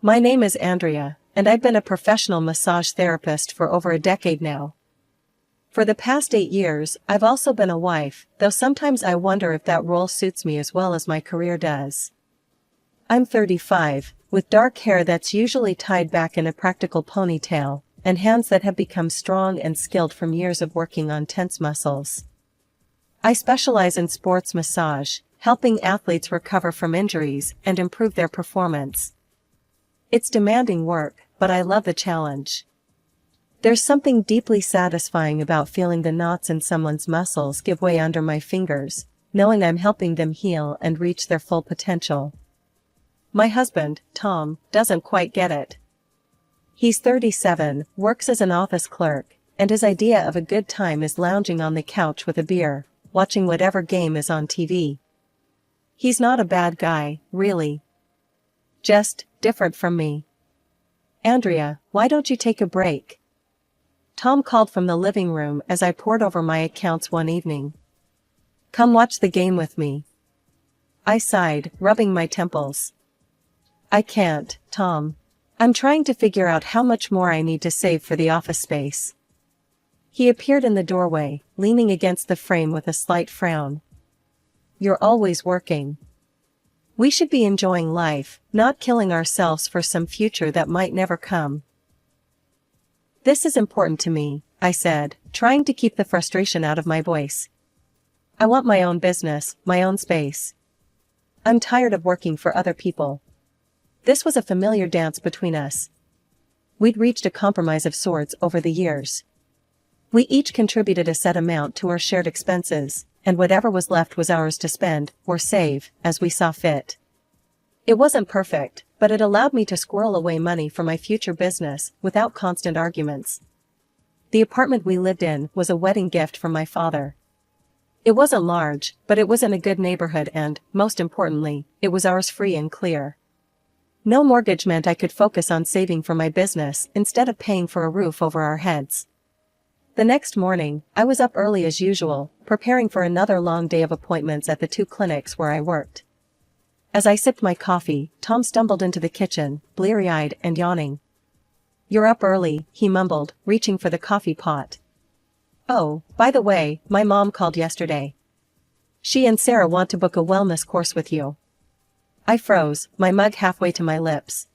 My name is Andrea, and I've been a professional massage therapist for over a decade now. For the past 8 years, I've also been a wife, though sometimes I wonder if that role suits me as well as my career does. I'm 35, with dark hair that's usually tied back in a practical ponytail, and hands that have become strong and skilled from years of working on tense muscles. I specialize in sports massage, helping athletes recover from injuries and improve their performance. It's demanding work, but I love the challenge. There's something deeply satisfying about feeling the knots in someone's muscles give way under my fingers, knowing I'm helping them heal and reach their full potential. My husband, Tom, doesn't quite get it. He's 37, works as an office clerk, and his idea of a good time is lounging on the couch with a beer, watching whatever game is on TV. He's not a bad guy, really. Just different from me. Andrea, why don't you take a break? Tom called from the living room as I pored over my accounts one evening. Come watch the game with me. I sighed, rubbing my temples. I can't, Tom. I'm trying to figure out how much more I need to save for the office space. He appeared in the doorway, leaning against the frame with a slight frown. You're always working. We should be enjoying life, not killing ourselves for some future that might never come. This is important to me, I said, trying to keep the frustration out of my voice. I want my own business, my own space. I'm tired of working for other people. This was a familiar dance between us. We'd reached a compromise of sorts over the years. We each contributed a set amount to our shared expenses, and whatever was left was ours to spend, or save, as we saw fit. It wasn't perfect, but it allowed me to squirrel away money for my future business, without constant arguments. The apartment we lived in was a wedding gift from my father. It wasn't large, but it was in a good neighborhood and, most importantly, it was ours free and clear. No mortgage meant I could focus on saving for my business instead of paying for a roof over our heads. The next morning, I was up early as usual, preparing for another long day of appointments at the 2 clinics where I worked. As I sipped my coffee, Tom stumbled into the kitchen, bleary-eyed and yawning. You're up early, he mumbled, reaching for the coffee pot. Oh, by the way, my mom called yesterday. She and Sarah want to book a wellness course with you. I froze, my mug halfway to my lips.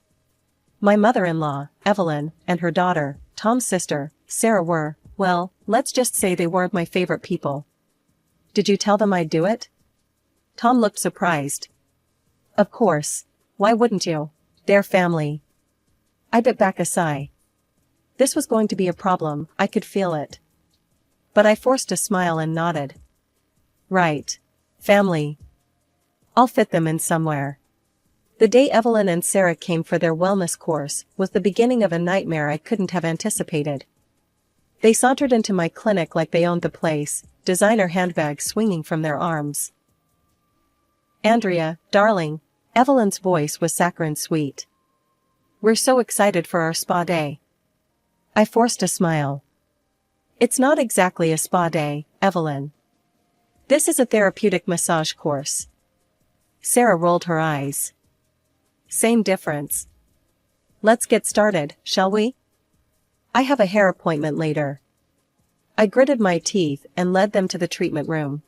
My mother-in-law, Evelyn, and her daughter, Tom's sister, Sarah were, well, let's just say they weren't my favorite people. Did you tell them I'd do it? Tom looked surprised. Of course. Why wouldn't you? They're family. I bit back a sigh. This was going to be a problem, I could feel it. But I forced a smile and nodded. Right. Family. I'll fit them in somewhere. The day Evelyn and Sarah came for their wellness course was the beginning of a nightmare I couldn't have anticipated. They sauntered into my clinic like they owned the place, designer handbags swinging from their arms. Andrea, darling, Evelyn's voice was saccharine sweet. We're so excited for our spa day. I forced a smile. It's not exactly a spa day, Evelyn. This is a therapeutic massage course. Sarah rolled her eyes. Same difference. Let's get started, shall we? I have a hair appointment later. I gritted my teeth and led them to the treatment room.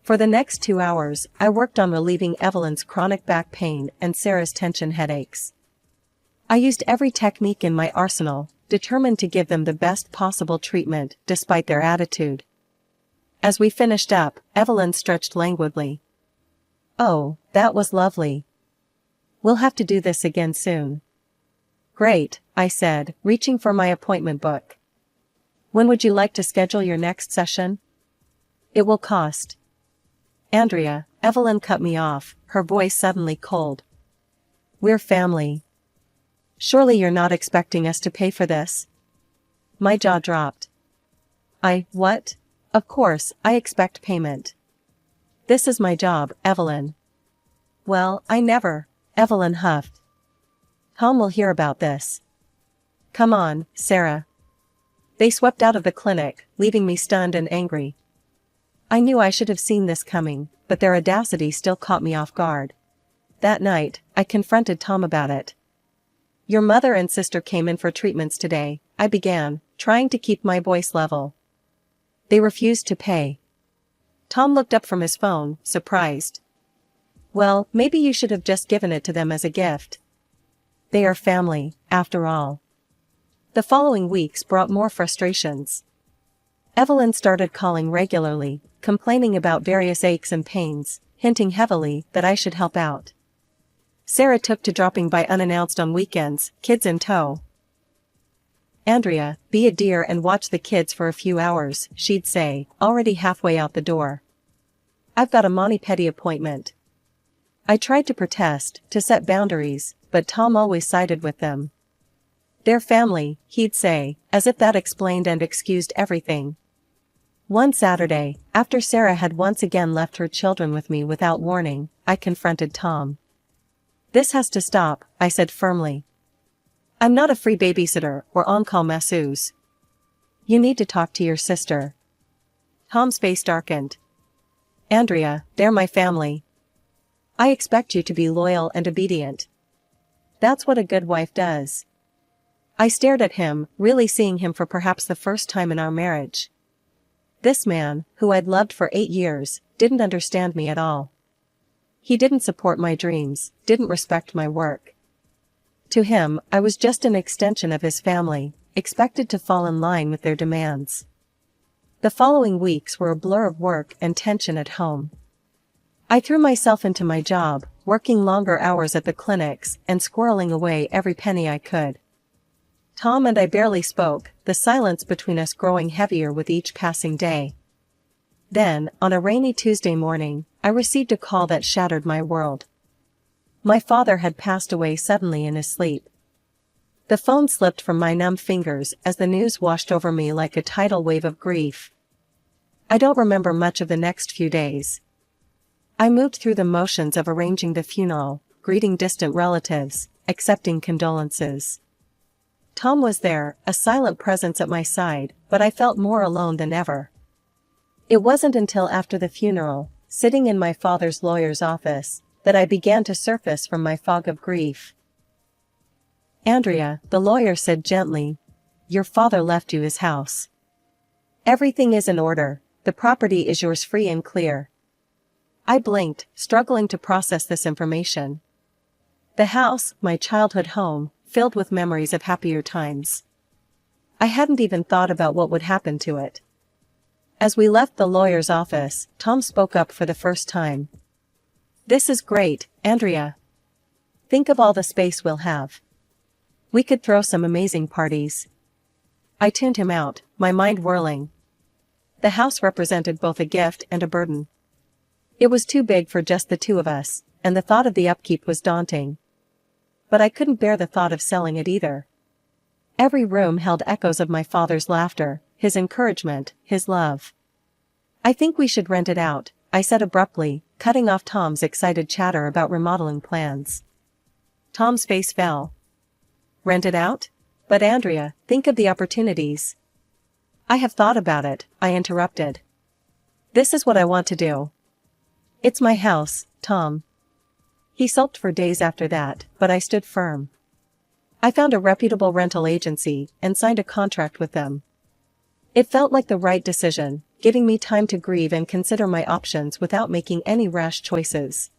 For the next 2 hours, I worked on relieving Evelyn's chronic back pain and Sarah's tension headaches. I used every technique in my arsenal, determined to give them the best possible treatment despite their attitude. As we finished up, Evelyn stretched languidly. Oh, that was lovely. We'll have to do this again soon. Great, I said, reaching for my appointment book. When would you like to schedule your next session? It will cost. Andrea, Evelyn cut me off, her voice suddenly cold. We're family. Surely you're not expecting us to pay for this? My jaw dropped. What? Of course, I expect payment. This is my job, Evelyn. Well, I never, Evelyn huffed. Tom will hear about this. Come on, Sarah. They swept out of the clinic, leaving me stunned and angry. I knew I should have seen this coming, but their audacity still caught me off guard. That night, I confronted Tom about it. Your mother and sister came in for treatments today, I began, trying to keep my voice level. They refused to pay. Tom looked up from his phone, surprised. Well, maybe you should have just given it to them as a gift. They are family, after all. The following weeks brought more frustrations. Evelyn started calling regularly, complaining about various aches and pains, hinting heavily that I should help out. Sarah took to dropping by unannounced on weekends, kids in tow. Andrea, be a dear and watch the kids for a few hours, she'd say, already halfway out the door. I've got a mani-pedi appointment. I tried to protest, to set boundaries, but Tom always sided with them. Their family, he'd say, as if that explained and excused everything. One Saturday, after Sarah had once again left her children with me without warning, I confronted Tom. This has to stop, I said firmly. I'm not a free babysitter or on-call masseuse. You need to talk to your sister. Tom's face darkened. Andrea, they're my family. I expect you to be loyal and obedient. That's what a good wife does. I stared at him, really seeing him for perhaps the first time in our marriage. This man, who I'd loved for 8 years, didn't understand me at all. He didn't support my dreams, didn't respect my work. To him, I was just an extension of his family, expected to fall in line with their demands. The following weeks were a blur of work and tension at home. I threw myself into my job, working longer hours at the clinics and squirreling away every penny I could. Tom and I barely spoke, the silence between us growing heavier with each passing day. Then, on a rainy Tuesday morning, I received a call that shattered my world. My father had passed away suddenly in his sleep. The phone slipped from my numb fingers as the news washed over me like a tidal wave of grief. I don't remember much of the next few days. I moved through the motions of arranging the funeral, greeting distant relatives, accepting condolences. Tom was there, a silent presence at my side, but I felt more alone than ever. It wasn't until after the funeral, sitting in my father's lawyer's office, that I began to surface from my fog of grief. Andrea, the lawyer said gently, your father left you his house. Everything is in order, the property is yours free and clear. I blinked, struggling to process this information. The house, my childhood home, filled with memories of happier times. I hadn't even thought about what would happen to it. As we left the lawyer's office, Tom spoke up for the first time. This is great, Andrea. Think of all the space we'll have. We could throw some amazing parties. I tuned him out, my mind whirling. The house represented both a gift and a burden. It was too big for just the two of us, and the thought of the upkeep was daunting. But I couldn't bear the thought of selling it either. Every room held echoes of my father's laughter, his encouragement, his love. I think we should rent it out, I said abruptly, cutting off Tom's excited chatter about remodeling plans. Tom's face fell. Rent it out? But Andrea, think of the opportunities. I have thought about it, I interrupted. This is what I want to do. It's my house, Tom. He sulked for days after that, but I stood firm. I found a reputable rental agency and signed a contract with them. It felt like the right decision, giving me time to grieve and consider my options without making any rash choices.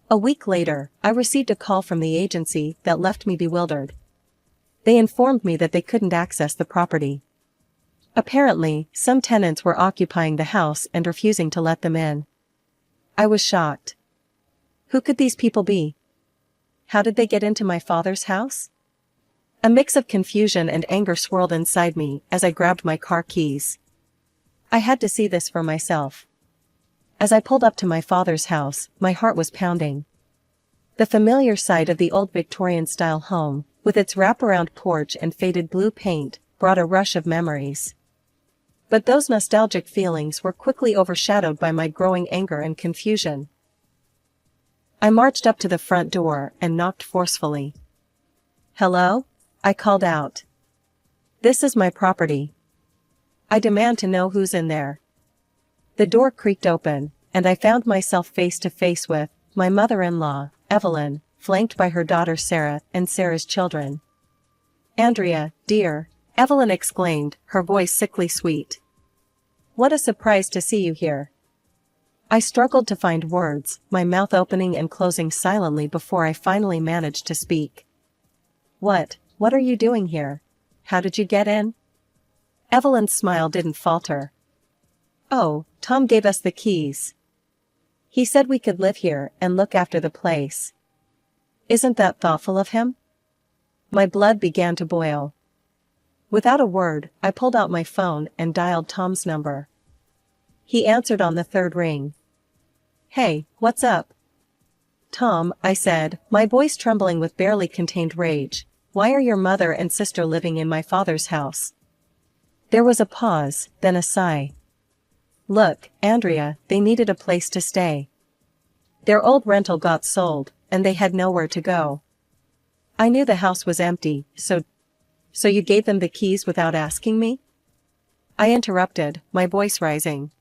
A week later, I received a call from the agency that left me bewildered. They informed me that they couldn't access the property. Apparently, some tenants were occupying the house and refusing to let them in. I was shocked. Who could these people be? How did they get into my father's house? A mix of confusion and anger swirled inside me as I grabbed my car keys. I had to see this for myself. As I pulled up to my father's house, my heart was pounding. The familiar sight of the old Victorian-style home, with its wraparound porch and faded blue paint, brought a rush of memories. But those nostalgic feelings were quickly overshadowed by my growing anger and confusion. I marched up to the front door and knocked forcefully. Hello? I called out. This is my property. I demand to know who's in there. The door creaked open, and I found myself face to face with my mother-in-law, Evelyn, flanked by her daughter Sarah and Sarah's children. "Andrea, dear," Evelyn exclaimed, her voice sickly sweet. "What a surprise to see you here." I struggled to find words, my mouth opening and closing silently before I finally managed to speak. What are you doing here? How did you get in?" Evelyn's smile didn't falter. "Oh, Tom gave us the keys. He said we could live here and look after the place. Isn't that thoughtful of him?" My blood began to boil. Without a word, I pulled out my phone and dialed Tom's number. He answered on the third ring. "Hey, what's up?" "Tom," I said, my voice trembling with barely contained rage, "why are your mother and sister living in my father's house?" There was a pause, then a sigh. "Look, Andrea, they needed a place to stay. Their old rental got sold, and they had nowhere to go. I knew the house was empty, so you gave them the keys without asking me?" I interrupted, my voice rising.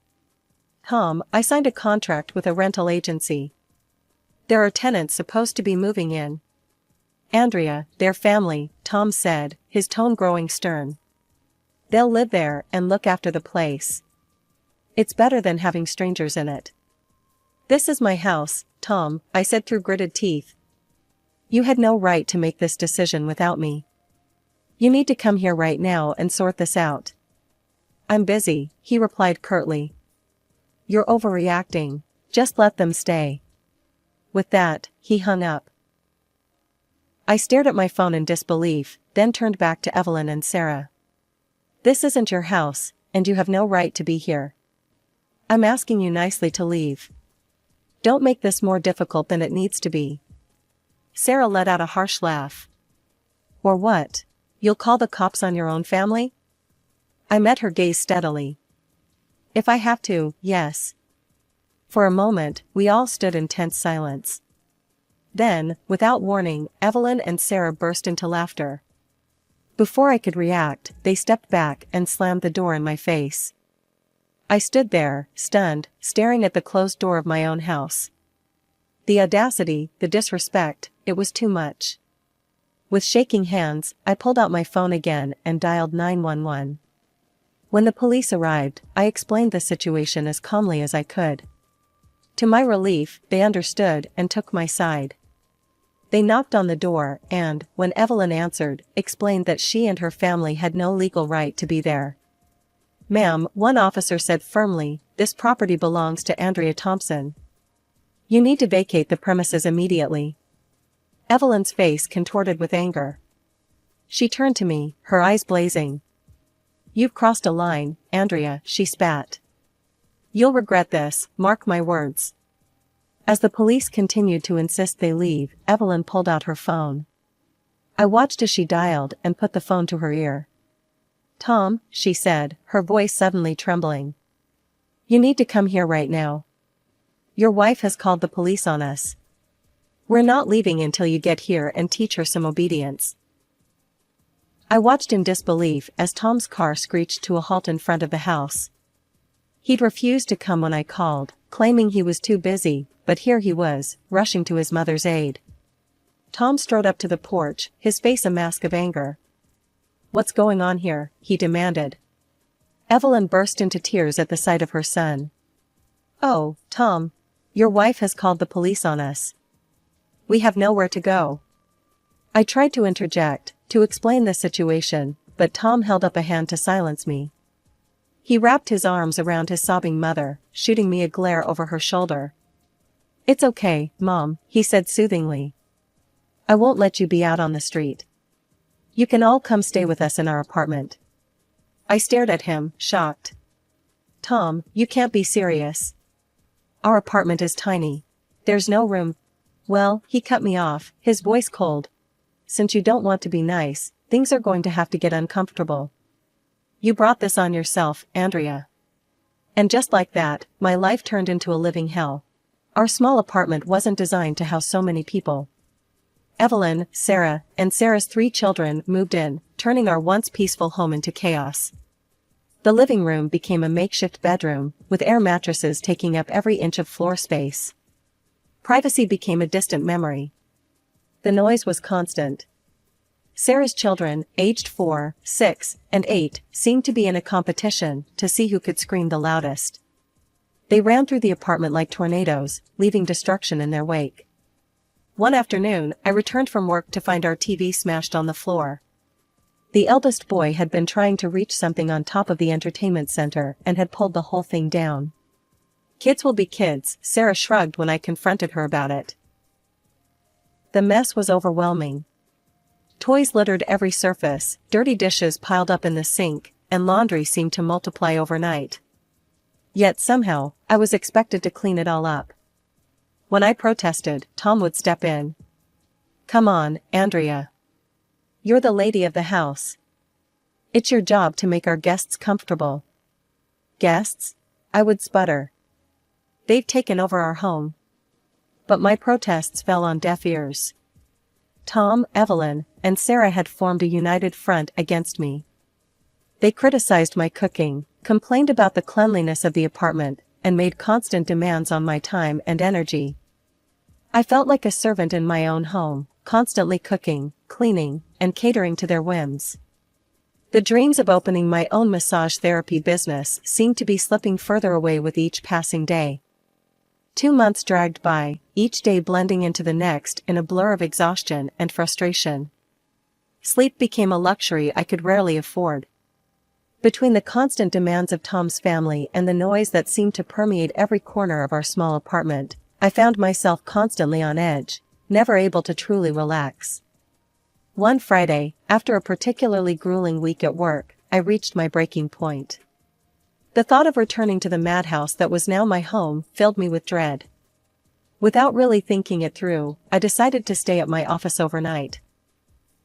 "Tom, I signed a contract with a rental agency. There are tenants supposed to be moving in." "Andrea, their family," Tom said, his tone growing stern. "They'll live there and look after the place. It's better than having strangers in it." "This is my house, Tom," I said through gritted teeth. "You had no right to make this decision without me. You need to come here right now and sort this out." "I'm busy," he replied curtly. "You're overreacting. Just let them stay." With that, he hung up. I stared at my phone in disbelief, then turned back to Evelyn and Sarah. "This isn't your house, and you have no right to be here. I'm asking you nicely to leave. Don't make this more difficult than it needs to be." Sarah let out a harsh laugh. "Or what? You'll call the cops on your own family?" I met her gaze steadily. "If I have to, yes." For a moment, we all stood in tense silence. Then, without warning, Evelyn and Sarah burst into laughter. Before I could react, they stepped back and slammed the door in my face. I stood there, stunned, staring at the closed door of my own house. The audacity, the disrespect, it was too much. With shaking hands, I pulled out my phone again and dialed 911. When the police arrived, I explained the situation as calmly as I could. To my relief, they understood and took my side. They knocked on the door and, when Evelyn answered, explained that she and her family had no legal right to be there. "Ma'am," one officer said firmly, "this property belongs to Andrea Thompson. You need to vacate the premises immediately." Evelyn's face contorted with anger. She turned to me, her eyes blazing. "You've crossed a line, Andrea," she spat. "You'll regret this, mark my words." As the police continued to insist they leave, Evelyn pulled out her phone. I watched as she dialed and put the phone to her ear. "Tom," she said, her voice suddenly trembling. "You need to come here right now. Your wife has called the police on us. We're not leaving until you get here and teach her some obedience." I watched in disbelief as Tom's car screeched to a halt in front of the house. He'd refused to come when I called, claiming he was too busy, but here he was, rushing to his mother's aid. Tom strode up to the porch, his face a mask of anger. "What's going on here?" he demanded. Evelyn burst into tears at the sight of her son. "Oh, Tom, your wife has called the police on us. We have nowhere to go." I tried to interject, to explain the situation, but Tom held up a hand to silence me. He wrapped his arms around his sobbing mother, shooting me a glare over her shoulder. "It's okay, Mom," he said soothingly. "I won't let you be out on the street. You can all come stay with us in our apartment." I stared at him, shocked. "Tom, you can't be serious. Our apartment is tiny. There's no room." "Well," he cut me off, his voice cold. "Since you don't want to be nice, things are going to have to get uncomfortable. You brought this on yourself, Andrea." And just like that, my life turned into a living hell. Our small apartment wasn't designed to house so many people. Evelyn, Sarah, and Sarah's 3 children moved in, turning our once peaceful home into chaos. The living room became a makeshift bedroom, with air mattresses taking up every inch of floor space. Privacy became a distant memory. The noise was constant. Sarah's children, aged 4, 6, and 8, seemed to be in a competition to see who could scream the loudest. They ran through the apartment like tornadoes, leaving destruction in their wake. One afternoon, I returned from work to find our TV smashed on the floor. The eldest boy had been trying to reach something on top of the entertainment center and had pulled the whole thing down. Kids will be kids, Sarah shrugged when I confronted her about it. The mess was overwhelming. Toys littered every surface, dirty dishes piled up in the sink, and laundry seemed to multiply overnight. Yet somehow, I was expected to clean it all up. When I protested, Tom would step in. "Come on, Andrea. You're the lady of the house. It's your job to make our guests comfortable." "Guests?" I would sputter. "They've taken over our home." But my protests fell on deaf ears. Tom, Evelyn, and Sarah had formed a united front against me. They criticized my cooking, complained about the cleanliness of the apartment, and made constant demands on my time and energy. I felt like a servant in my own home, constantly cooking, cleaning, and catering to their whims. The dreams of opening my own massage therapy business seemed to be slipping further away with each passing day. 2 months dragged by, each day blending into the next in a blur of exhaustion and frustration. Sleep became a luxury I could rarely afford. Between the constant demands of Tom's family and the noise that seemed to permeate every corner of our small apartment, I found myself constantly on edge, never able to truly relax. One Friday, after a particularly grueling week at work, I reached my breaking point. The thought of returning to the madhouse that was now my home filled me with dread. Without really thinking it through, I decided to stay at my office overnight.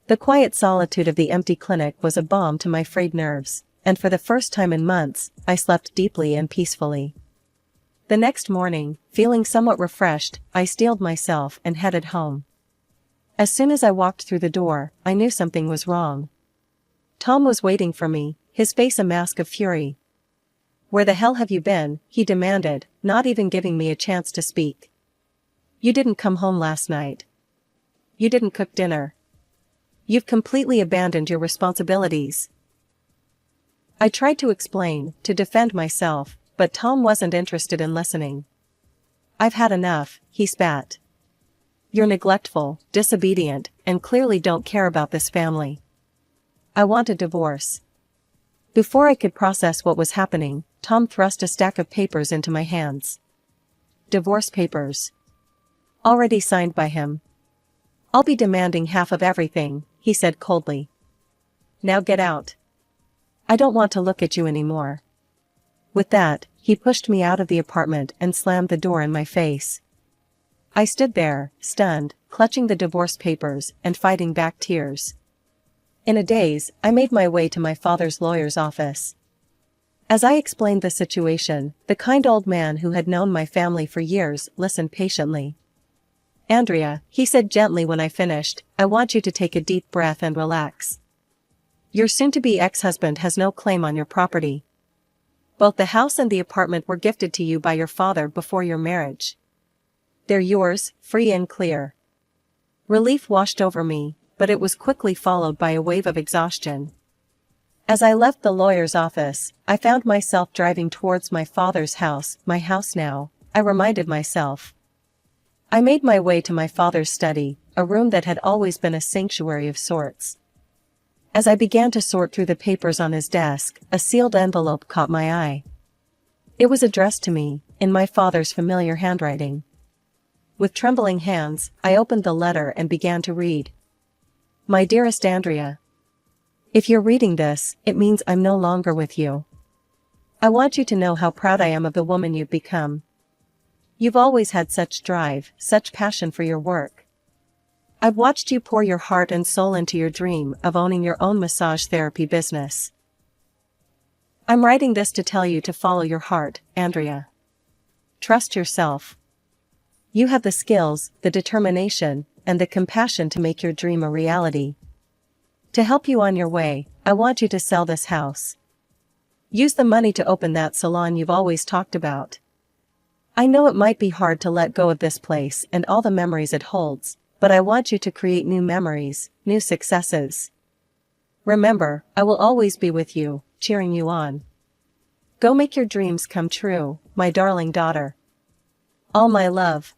The quiet solitude of the empty clinic was a balm to my frayed nerves, and for the first time in months, I slept deeply and peacefully. The next morning, feeling somewhat refreshed, I steeled myself and headed home. As soon as I walked through the door, I knew something was wrong. Tom was waiting for me, his face a mask of fury. "Where the hell have you been?" he demanded, not even giving me a chance to speak. "You didn't come home last night. You didn't cook dinner. You've completely abandoned your responsibilities." I tried to explain, to defend myself, but Tom wasn't interested in listening. "I've had enough," he spat. "You're neglectful, disobedient, and clearly don't care about this family. I want a divorce." Before I could process what was happening, Tom thrust a stack of papers into my hands. Divorce papers. Already signed by him. "I'll be demanding half of everything," he said coldly. "Now get out. I don't want to look at you anymore." With that, he pushed me out of the apartment and slammed the door in my face. I stood there, stunned, clutching the divorce papers and fighting back tears. In a daze, I made my way to my father's lawyer's office. As I explained the situation, the kind old man who had known my family for years listened patiently. "Andrea," he said gently when I finished, "I want you to take a deep breath and relax. Your soon-to-be ex-husband has no claim on your property. Both the house and the apartment were gifted to you by your father before your marriage. They're yours, free and clear." Relief washed over me, but it was quickly followed by a wave of exhaustion. As I left the lawyer's office, I found myself driving towards my father's house, my house now, I reminded myself. I made my way to my father's study, a room that had always been a sanctuary of sorts. As I began to sort through the papers on his desk, a sealed envelope caught my eye. It was addressed to me, in my father's familiar handwriting. With trembling hands, I opened the letter and began to read. "My dearest Andrea. If you're reading this, it means I'm no longer with you. I want you to know how proud I am of the woman you've become. You've always had such drive, such passion for your work. I've watched you pour your heart and soul into your dream of owning your own massage therapy business. I'm writing this to tell you to follow your heart, Andrea. Trust yourself. You have the skills, the determination, and the compassion to make your dream a reality. To help you on your way, I want you to sell this house. Use the money to open that salon you've always talked about. I know it might be hard to let go of this place and all the memories it holds, but I want you to create new memories, new successes. Remember, I will always be with you, cheering you on. Go make your dreams come true, my darling daughter. All my love.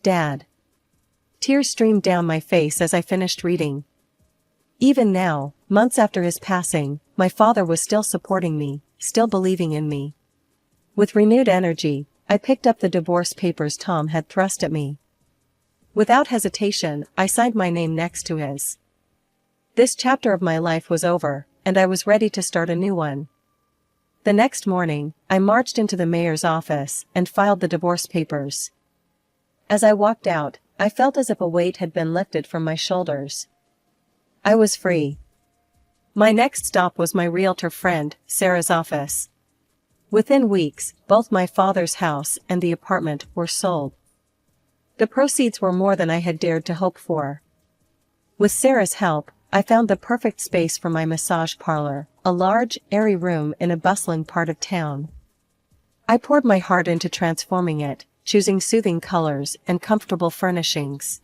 Dad. Tears streamed down my face as I finished reading. Even now, months after his passing, my father was still supporting me, still believing in me. With renewed energy, I picked up the divorce papers Tom had thrust at me. Without hesitation, I signed my name next to his. This chapter of my life was over, and I was ready to start a new one. The next morning, I marched into the mayor's office and filed the divorce papers. As I walked out, I felt as if a weight had been lifted from my shoulders. I was free. My next stop was my realtor friend, Sarah's office. Within weeks, both my father's house and the apartment were sold. The proceeds were more than I had dared to hope for. With Sarah's help, I found the perfect space for my massage parlor, a large, airy room in a bustling part of town. I poured my heart into transforming it, choosing soothing colors and comfortable furnishings.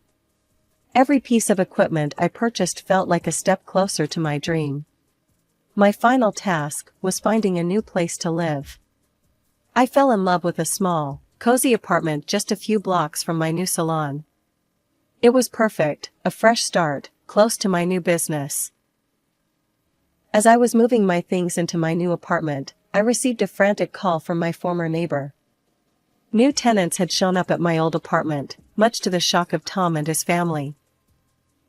Every piece of equipment I purchased felt like a step closer to my dream. My final task was finding a new place to live. I fell in love with a small, cozy apartment just a few blocks from my new salon. It was perfect, a fresh start, close to my new business. As I was moving my things into my new apartment, I received a frantic call from my former neighbor. New tenants had shown up at my old apartment, much to the shock of Tom and his family.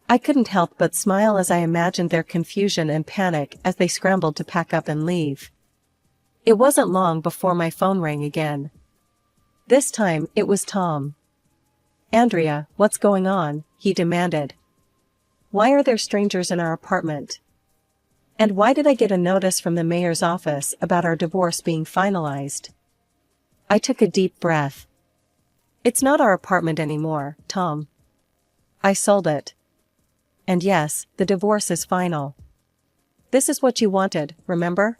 I couldn't help but smile as I imagined their confusion and panic as they scrambled to pack up and leave. It wasn't long before my phone rang again. This time, it was Tom. "Andrea, what's going on?" he demanded. "Why are there strangers in our apartment? And why did I get a notice from the mayor's office about our divorce being finalized?" I took a deep breath. "It's not our apartment anymore, Tom. I sold it. And yes, the divorce is final. This is what you wanted, remember?"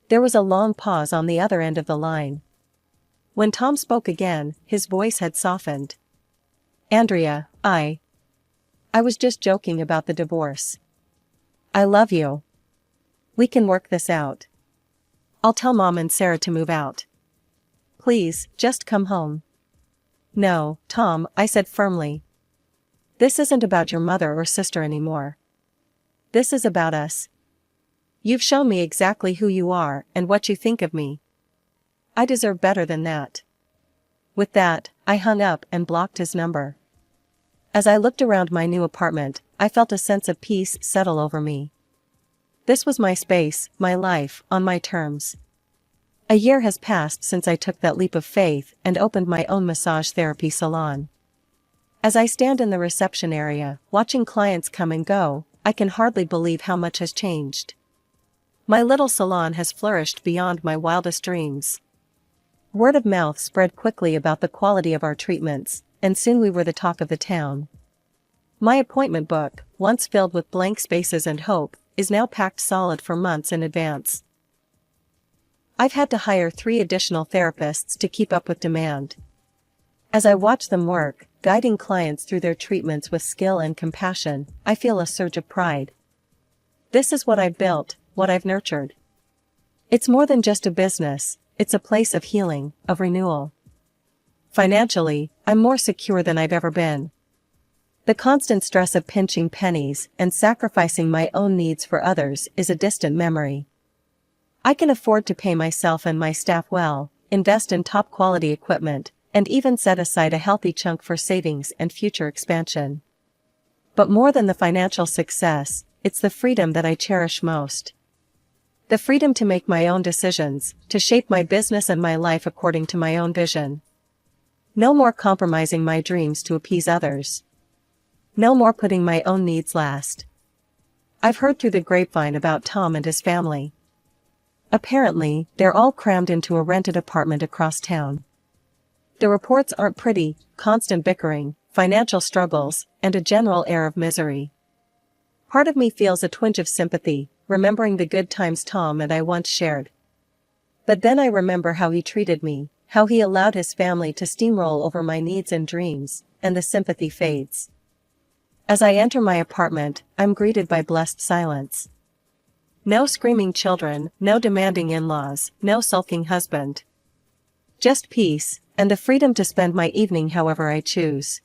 There was a long pause on the other end of the line. When Tom spoke again, his voice had softened. "Andrea, I was just joking about the divorce. I love you. We can work this out. I'll tell Mom and Sarah to move out. Please, just come home." "No, Tom," I said firmly. "This isn't about your mother or sister anymore. This is about us. You've shown me exactly who you are and what you think of me. I deserve better than that." With that, I hung up and blocked his number. As I looked around my new apartment, I felt a sense of peace settle over me. This was my space, my life, on my terms. A year has passed since I took that leap of faith and opened my own massage therapy salon. As I stand in the reception area, watching clients come and go, I can hardly believe how much has changed. My little salon has flourished beyond my wildest dreams. Word of mouth spread quickly about the quality of our treatments, and soon we were the talk of the town. My appointment book, once filled with blank spaces and hope, is now packed solid for months in advance. I've had to hire 3 additional therapists to keep up with demand. As I watch them work, guiding clients through their treatments with skill and compassion, I feel a surge of pride. This is what I've built, what I've nurtured. It's more than just a business, it's a place of healing, of renewal. Financially, I'm more secure than I've ever been. The constant stress of pinching pennies and sacrificing my own needs for others is a distant memory. I can afford to pay myself and my staff well, invest in top-quality equipment, and even set aside a healthy chunk for savings and future expansion. But more than the financial success, it's the freedom that I cherish most. The freedom to make my own decisions, to shape my business and my life according to my own vision. No more compromising my dreams to appease others. No more putting my own needs last. I've heard through the grapevine about Tom and his family. Apparently, they're all crammed into a rented apartment across town. The reports aren't pretty: constant bickering, financial struggles, and a general air of misery. Part of me feels a twinge of sympathy, remembering the good times Tom and I once shared. But then I remember how he treated me, how he allowed his family to steamroll over my needs and dreams, and the sympathy fades. As I enter my apartment, I'm greeted by blessed silence. No screaming children, no demanding in-laws, no sulking husband. Just peace, and the freedom to spend my evening however I choose.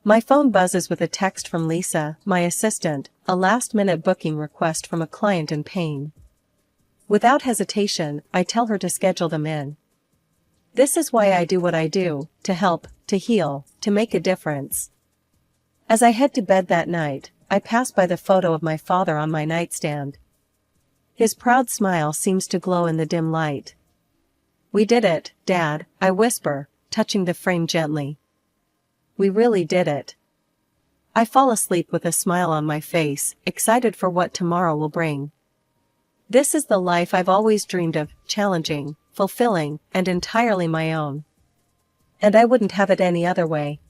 My phone buzzes with a text from Lisa, my assistant, a last-minute booking request from a client in pain. Without hesitation, I tell her to schedule them in. This is why I do what I do, to help, to heal, to make a difference. As I head to bed that night, I pass by the photo of my father on my nightstand. His proud smile seems to glow in the dim light. "We did it, Dad," I whisper, touching the frame gently. "We really did it." I fall asleep with a smile on my face, excited for what tomorrow will bring. This is the life I've always dreamed of, challenging, fulfilling, and entirely my own. And I wouldn't have it any other way.